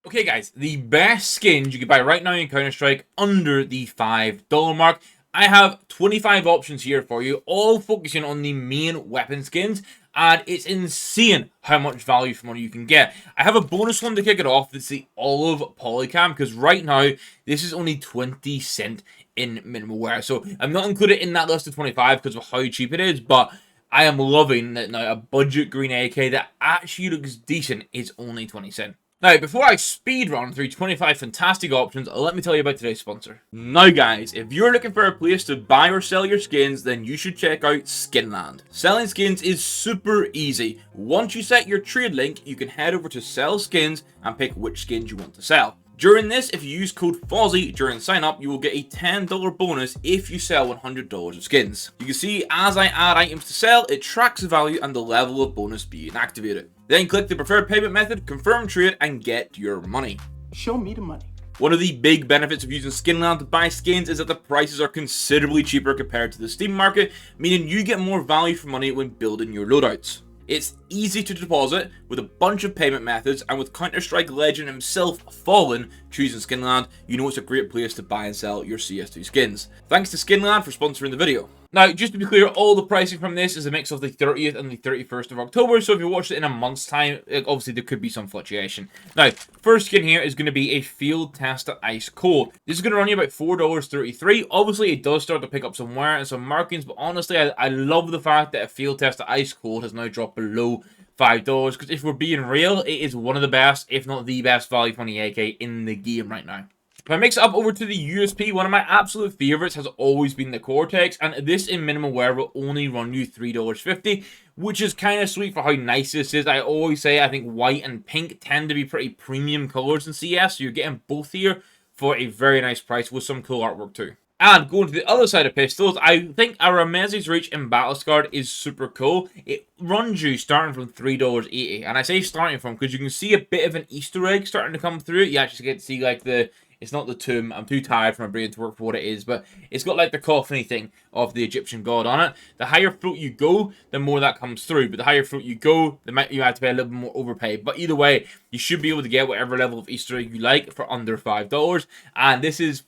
Okay guys, the best skins you can buy right now in Counter-Strike under the $5 mark. I have 25 options here for you, all focusing on the main weapon skins, and it's insane how much value for money you can get. I have a bonus one to kick it off, that's the Olive Polycam, because right now, this is only 20 cents in minimal wear, so I'm not included in that list of 25 because of how cheap it is, but I am loving that now a budget green AK that actually looks decent is only 20 cents. Now, before I speed run through 25 fantastic options, let me tell you about today's sponsor. Now guys, if you're looking for a place to buy or sell your skins, then you should check out Skinland. Selling skins is super easy. Once you set your trade link, you can head over to Sell Skins and pick which skins you want to sell. During this, if you use code FOZZY during sign up, you will get a $10 bonus if you sell $100 of skins. You can see as I add items to sell, it tracks the value and the level of bonus being activated. Then click the preferred payment method, confirm trade, and get your money. Show me the money. One of the big benefits of using Skinland to buy skins is that the prices are considerably cheaper compared to the Steam market, meaning you get more value for money when building your loadouts. It's easy to deposit with a bunch of payment methods, and with Counter-Strike legend himself Fallen choosing Skinland, you know it's a great place to buy and sell your CS2 skins. Thanks to Skinland for sponsoring the video. Now, just to be clear, all the pricing from this is a mix of the 30th and the 31st of October, so if you watch it in a month's time, obviously there could be some fluctuation. Now, first skin here is going to be a Field Tester Ice Cold. This is going to run you about $4.33. Obviously, it does start to pick up some wear and some markings, but honestly, I love the fact that a Field Tester Ice Cold has now dropped below $5, because if we're being real, it is one of the best, if not the best value for the AK in the game right now. If I mix it up over to the USP, one of my absolute favorites has always been the Cortex, and this in minimal wear will only run you $3.50, which is kind of sweet for how nice this is. I always say I think white and pink tend to be pretty premium colors in CS, so you're getting both here for a very nice price with some cool artwork too. And going to the other side of pistols, I think our Ramesses Reach in Battlescarred is super cool. It runs you starting from $3.80, and I say starting from because you can see a bit of an Easter egg starting to come through it. You actually get to see like it's not the tomb, I'm too tired for my brain to work for what it is, but it's got like the coffin thing of the Egyptian god on it. The higher fruit you go, the more that comes through, but the higher fruit you go, you have to pay a little bit more overpay. But either way, you should be able to get whatever level of Easter egg you like for under $5, and this is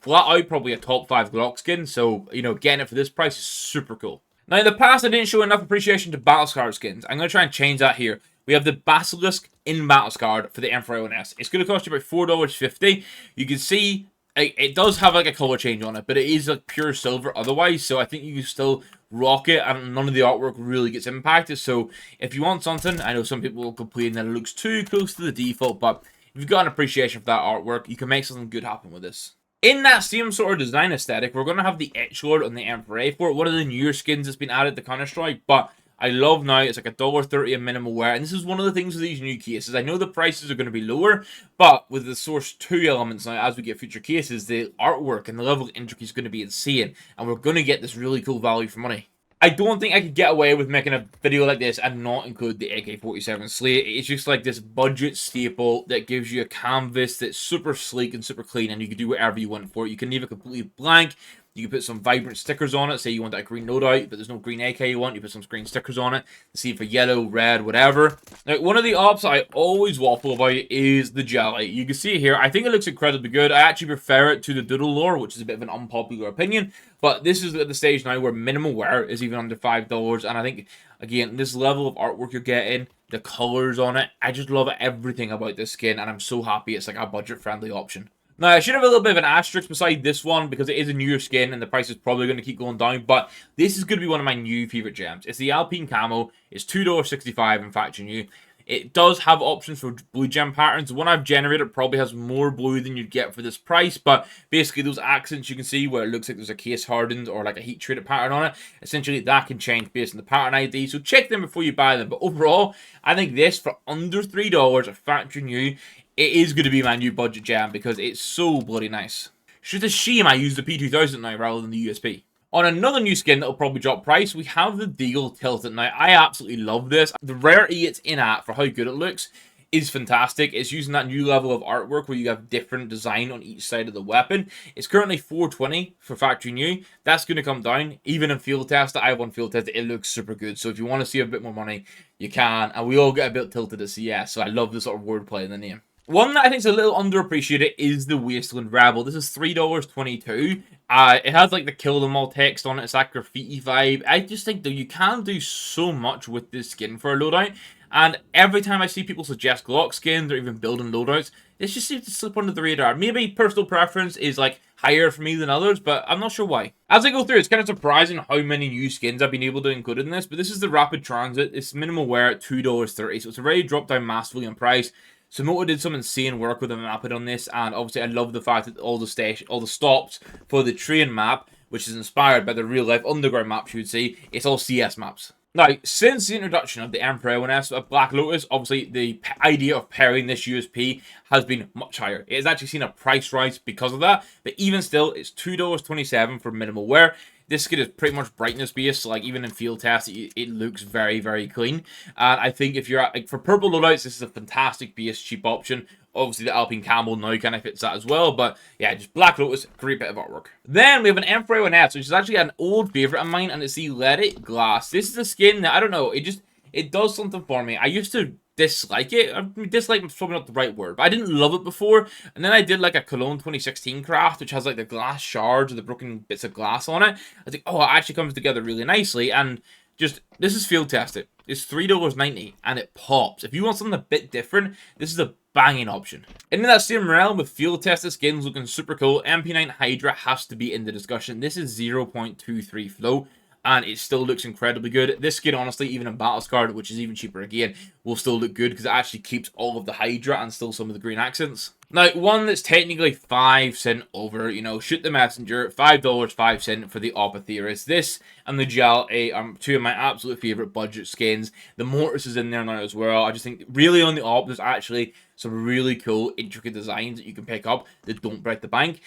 flat out probably a top 5 Glock skin, so, you know, getting it for this price is super cool. Now, in the past, I didn't show enough appreciation to Battlescarred skins. I'm going to try and change that here. We have the Basilisk in Battlescarred for the Emperor ONS. It's going to cost you about $4.50. You can see it does have like a color change on it, but it is like pure silver otherwise, so I think you can still rock it and none of the artwork really gets impacted. So if you want something, I know some people will complain that it looks too close to the default, but if you've got an appreciation for that artwork, you can make something good happen with this. In that same sort of design aesthetic, we're going to have the Edgelord on the Emperor A4, one of the newer skins that's been added to Counter-Strike, but I love now it's like $1.30 a minimal wear, and this is one of the things with these new cases. I know the prices are going to be lower, but with the Source 2 elements now, as we get future cases, the artwork and the level of intricacy is going to be insane, and we're going to get this really cool value for money. I don't think I could get away with making a video like this and not include the AK-47 Slate. It's just like this budget staple that gives you a canvas that's super sleek and super clean, and you can do whatever you want for it. You can leave it completely blank. You can put some vibrant stickers on it. Say you want that green loadout, but there's no green AK you want. You put some green stickers on it. See for yellow, red, whatever. Now, one of the ops I always waffle about is the jelly. You can see here, I think it looks incredibly good. I actually prefer it to the Doodle Lore, which is a bit of an unpopular opinion. But this is at the stage now where minimal wear is even under $5. And I think, again, this level of artwork you're getting, the colors on it, I just love everything about this skin. And I'm so happy it's like a budget-friendly option. Now, I should have a little bit of an asterisk beside this one because it is a newer skin and the price is probably going to keep going down, but this is going to be one of my new favorite gems. It's the Alpine Camo. It's $2.65 in factory new. It does have options for blue gem patterns. The one I've generated probably has more blue than you'd get for this price, but basically those accents you can see where it looks like there's a case hardened or like a heat treated pattern on it, essentially that can change based on the pattern ID, so check them before you buy them. But overall, I think this for under $3 of factory new, it is going to be my new budget gem because it's so bloody nice. It's just a shame I use the P2000 now rather than the USP. On another new skin that will probably drop price, we have the Deagle Tilted. Now, I absolutely love this. The rarity it's in at for how good it looks is fantastic. It's using that new level of artwork where you have different design on each side of the weapon. It's currently $4.20 for factory new. That's going to come down. Even in field test, I have one field test. It looks super good. So if you want to see a bit more money, you can. And we all get a bit tilted at CS. So I love this sort of wordplay in the name. One that I think is a little underappreciated is the Wasteland Rebel. This is $3.22. It has like the kill them all text on it. It's that graffiti vibe. I just think that you can do so much with this skin for a loadout. And every time I see people suggest Glock skins or even building loadouts, this just seems to slip under the radar. Maybe personal preference is like higher for me than others, but I'm not sure why. As I go through, it's kind of surprising how many new skins I've been able to include in this, but this is the Rapid Transit. It's minimal wear at $2.30, so it's already dropped down massively in price. Samoa did some insane work with the map on this, and obviously I love the fact that all the stops for the train map, which is inspired by the real-life underground maps you would see, it's all CS maps. Now, since the introduction of the Emperor ONS of Black Lotus, obviously the idea of pairing this USP has been much higher. It has actually seen a price rise because of that, but even still, it's $2.27 for minimal wear. This skin is pretty much brightness based, so like even in field tests, it looks very, very clean. And I think if you're at, like for purple loadouts, this is a fantastic base cheap option. Obviously, the Alpine Camel now kind of fits that as well, but yeah, just Black Lotus, great bit of artwork. Then we have an Emperor ONS, which is actually an old favorite of mine, and it's the Let It Glass. This is a skin that I don't know, it does something for me. I used to dislike it. I mean, dislike is probably not the right word, but I didn't love it before. And then I did like a Cologne 2016 craft, which has like the glass shards or the broken bits of glass on it. I was like, oh, it actually comes together really nicely. And just, this is field tested. It's $3.90 and it pops. If you want something a bit different, this is a banging option. And in that same realm with field tested skins looking super cool, MP9 Hydra has to be in the discussion. This is 0.23 flow, and it still looks incredibly good. This skin, honestly, even in Battle Scarred, which is even cheaper again, will still look good because it actually keeps all of the Hydra and still some of the green accents. Now, one that's technically 5 cents over, you know, Shoot the Messenger, $5.05 for the Opethirus. This and the Gel are two of my absolute favorite budget skins. The Mortis is in there now as well. I just think really on the Op, there's actually some really cool, intricate designs that you can pick up that don't break the bank.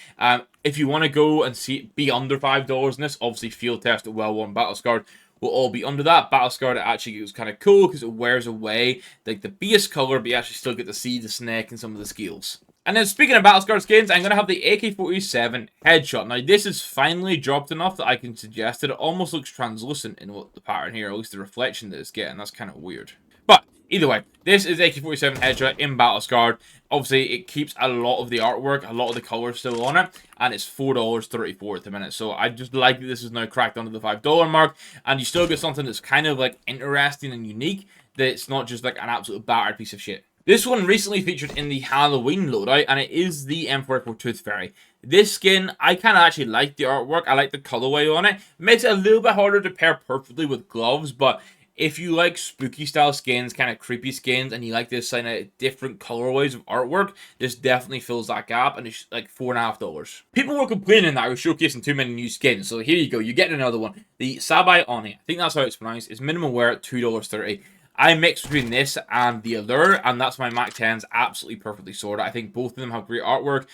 If you want to go and be under $5 in this, obviously field test at well-worn Battle Scarred will all be under that. Battle Scarred actually was kind of cool because it wears away like the base color, but you actually still get to see the snake and some of the scales. And then speaking of Battle Scarred skins, I'm going to have the AK-47 headshot. Now, this is finally dropped enough that I can suggest that it almost looks translucent in what the pattern here, at least the reflection that it's getting. That's kind of weird. But either way, this is AK-47 headshot in Battle Scarred. Obviously, it keeps a lot of the artwork, a lot of the colors still on it, and it's $4.34 at the minute. So I just like that this is now cracked under the $5 mark, and you still get something that's kind of like interesting and unique, that it's not just like an absolute battered piece of shit. This one recently featured in the Halloween loadout, and it is the Emperor Tooth Fairy. This skin, I kind of actually like the artwork. I like the colorway on it. It makes it a little bit harder to pair perfectly with gloves, but if you like spooky style skins, kind of creepy skins, and you like this kind of different colorways of artwork, this definitely fills that gap, and it's like $4.50. People were complaining that I was showcasing too many new skins, so here you go. You're getting another one. The Sabai Oni, I think that's how it's pronounced, is minimum wear at $2.30. I mix between this and the Allure, and that's my Mac 10s absolutely perfectly sorted. I think both of them have great artwork.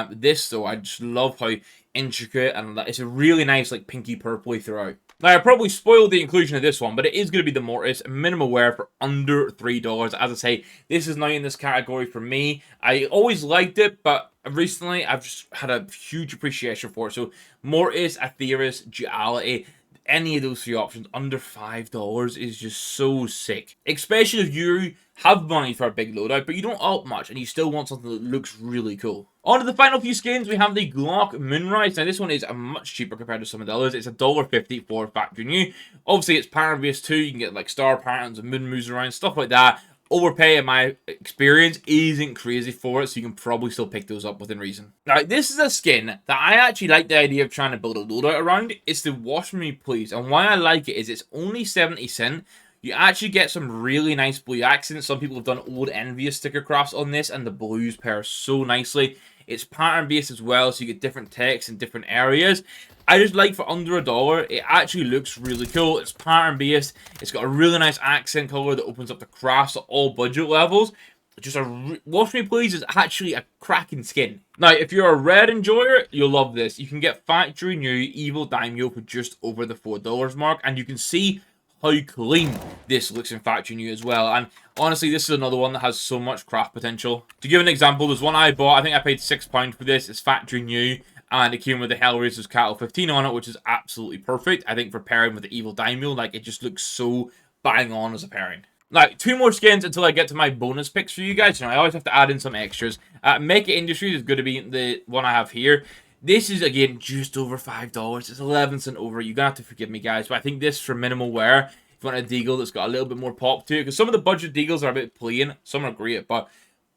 This, though, I just love how intricate, and it's a really nice, like, pinky purpley throughout. Now, I probably spoiled the inclusion of this one, but it is going to be the Mortis, minimal wear for under $3. As I say, this is now in this category for me. I always liked it, but recently I've just had a huge appreciation for it. So, Mortis, Aetherius, Duality, any of those three options under $5 is just so sick. Especially if you have money for a big loadout, but you don't alt much and you still want something that looks really cool. On to the final few skins, we have the Glock Moonrise. Now, this one is much cheaper compared to some of the others. It's $1.50 for factory new. Obviously, it's pattern based too. You can get like star patterns and moon moves around, stuff like that. Overpay, in my experience, isn't crazy for it, so you can probably still pick those up within reason. Now, this is a skin that I actually like the idea of trying to build a loadout around. It's the Wash Me Please, and why I like it is it's only 70 cents. You actually get some really nice blue accents. Some people have done old Envious sticker crafts on this, and the blues pair so nicely. It's pattern based as well, so you get different text in different areas. I just like for under $1, it actually looks really cool. It's pattern based. It's got a really nice accent color that opens up the crafts at all budget levels. Just Wash Me Please is actually a cracking skin. Now, if you're a red enjoyer, you'll love this. You can get factory new Evil Daimyo for just over the $4 mark, and you can see how clean this looks in factory new as well. And honestly, this is another one that has so much craft potential. To give an example, there's one I bought. I think I paid £6 for this. It's factory new, and it came with the Hellraiser's Cattle 15 on it, which is absolutely perfect. I think for pairing with the Evil Daimyo, like, it just looks so bang on as a pairing. Like, 2 more skins until I get to my bonus picks for you guys. You know, I always have to add in some extras. Mecha Industries is going to be the one I have here. This is, again, just over $5. It's 11 cents over. You're going to have to forgive me, guys. But I think this for minimal wear, if you want a deagle that's got a little bit more pop to it. Because some of the budget deagles are a bit plain. Some are great. But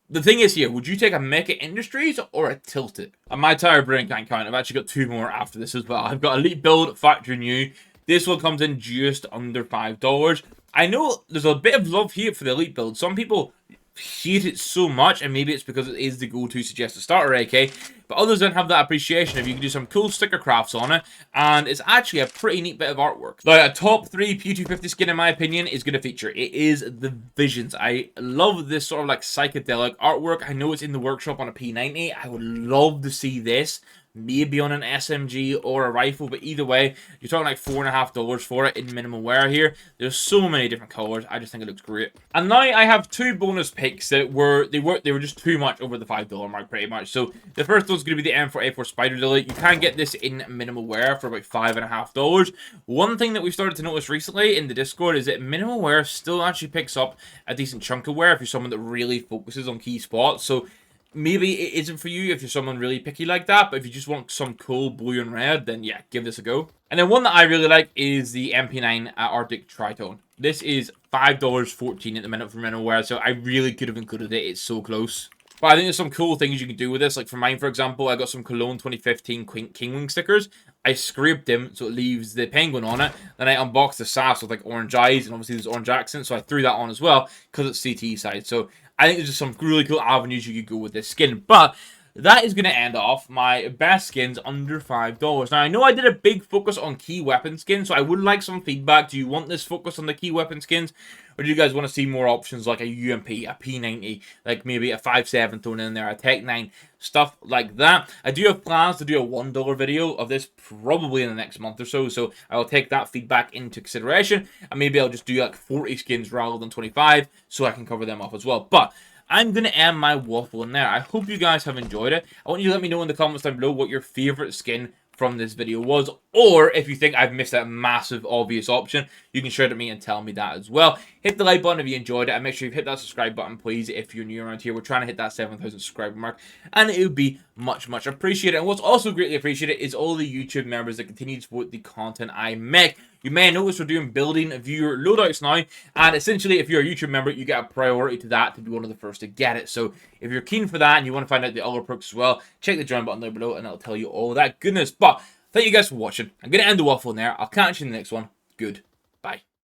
the thing is here, would you take a Mecha Industries or a Tilted? And my tire brain can't count. I've actually got 2 more after this as well. I've got Elite Build, Factory New. This one comes in just under $5. I know there's a bit of love here for the Elite Build. Some people hate it so much, and maybe it's because it is the go-to suggested starter AK, but others don't have that appreciation if you can do some cool sticker crafts on it, and it's actually a pretty neat bit of artwork. Now, a top 3 P250 skin, in my opinion, is going to feature. It is the Visions. I love this sort of like psychedelic artwork. I know it's in the workshop on a P90. I would love to see this maybe on an SMG or a rifle, but either way, you're talking like $4.50 for it in minimal wear here. There's so many different colors. I just think it looks great. And now I have 2 bonus picks that were just too much over the $5 mark, pretty much. So the first one's going to be the M4A4 Spider Lily. You can get this in minimal wear for about $5.50. One thing that we've started to notice recently in the Discord is that minimal wear still actually picks up a decent chunk of wear if you're someone that really focuses on key spots. So maybe it isn't for you if you're someone really picky like that, but if you just want some cool blue and red, then yeah, give this a go. And then one that I really like is the MP9 Arctic Tritone. This is $5.14 at the minute for minimal wear, so I really could have included it. It's so close. But I think there's some cool things you can do with this. Like for mine, for example, I got some Cologne 2015 Kingwing stickers. I scraped them so it leaves the penguin on it. Then I unboxed the sass with like orange eyes and obviously there's orange accents, so I threw that on as well because it's CT side. So I think there's just some really cool avenues you could go with this skin. But that is going to end off my best skins under $5. Now, I know I did a big focus on key weapon skins, so I would like some feedback. Do you want this focus on the key weapon skins? Or do you guys want to see more options like a UMP, a P90, like maybe a 5.7 thrown in there, a Tech 9, stuff like that? I do have plans to do a $1 video of this probably in the next month or so, so I will take that feedback into consideration, and maybe I'll just do like 40 skins rather than 25, so I can cover them off as well. But I'm going to end my waffle in there. I hope you guys have enjoyed it. I want you to let me know in the comments down below what your favorite skin from this video was, or if you think I've missed that massive obvious option, you can share it to me and tell me that as well. Hit the like button if you enjoyed it, and make sure you hit that subscribe button, please, if you're new around here. We're trying to hit that 7,000 subscriber mark, and it would be much, much appreciated. And what's also greatly appreciated is all the YouTube members that continue to support the content I make. You may notice we're doing building viewer loadouts now, and essentially, if you're a YouTube member, you get a priority to that to be one of the first to get it. So if you're keen for that and you want to find out the other perks as well, check the join button down below, and it'll tell you all that goodness. But thank you guys for watching. I'm going to end the waffle in there. I'll catch you in the next one. Good.